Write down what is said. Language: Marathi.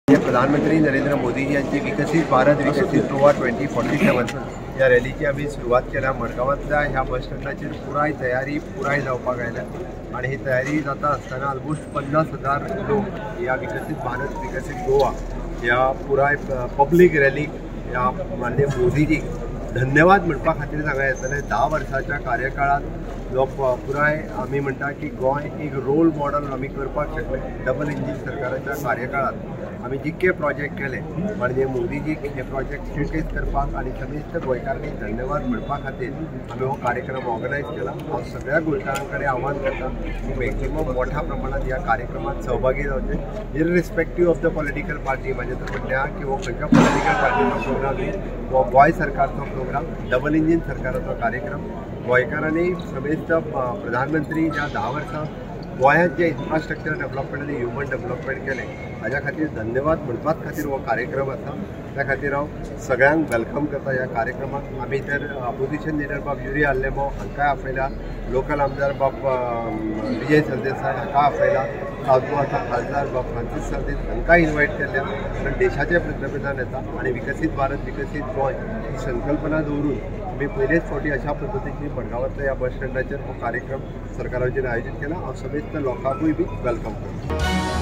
प्रधानमंत्री नरेंद्र मोदी यांची विकसित भारत विकसित गोवा 2047 या रॅलीची आम्ही सुरुवात केल्या। मडगांवांतल्या ह्या बस स्टँडाचेर पुराय तयारी जावपाक आयल्या आणि ही तयारी जाता आसतना ऑलमोस्ट 50,000 लोक या विकसित भारत विकसित गोवा या पुराय पब्लीक रॅलीक या माननीय मोदीजीक धन्यवाद म्हणपा खातीर सांगूंक येतलें। 10 वर्साच्या कार्यकाळात जो पुराय आमी म्हणटा की गोंय एक रोल मॉडल आमी करपाक शकले। डबल इंजीन सरकाराच्या कार्यकाळात आमी जितके प्रोजेक्ट केले माननीय मोदीजीक हे प्रोजेक्ट शोकेस करपाक आणि समेस्त गोंयकारांनी धन्यवाद म्हणपा खातीर आमी हो कार्यक्रम ऑर्गनायज केला। हांव सगळ्या गोंयकारां कडेन आव्हान करता की मॅक्झिमम मोठ्या प्रमाणात ह्या कार्यक्रमात सहभागी जावचे। इररिस्पेक्टीव ऑफ द पॉलिटिकल पार्टी म्हणजे तर म्हणल्या की हो खंयच्या पॉलिटिकल पार्टीचो प्रोग्राम न्ही, हो गोंय सरकारचो प्रोग्राम, डबल इंजीन सरकाराचो कार्यक्रम। गोंयकारांनी समेस्त प्रधानमंत्री ज्या 10 वर्सां गोंयांत जे इन्फ्रास्ट्रक्चर डेव्हलपमेंट आनी ह्युमन डेव्हलपमेंट केले हाज्या खातीर धन्यवाद म्हणपाच खातीर हो कार्यक्रम आसा। त्या खातीर हांव सगळ्यांक वेलकम करता ह्या कार्यक्रमाक। आमी तर अपोजिशन लिडर बाब युरी आल्लेमो हांकांय आपयला, लोकल आमदार बाब विजय सरदेसाय हांकां आपयला, सावथ गोवाचो खासदार बाब फ्रांसीस सरदेस हांकांय इन्वायट केल्ले। कारण देशाचे पंतप्रधान येता आणि विकसित भारत विकसित गोंय ही संकल्पना दवरून आमी पयलेच फावटी अशा पद्दतीची मडगांवांतल्या ह्या बस स्टँडाचेर हो कार्यक्रम सरकाराचेर आयोजीत केला। हांव समेस्त लोकांकूय बी वेलकम करता।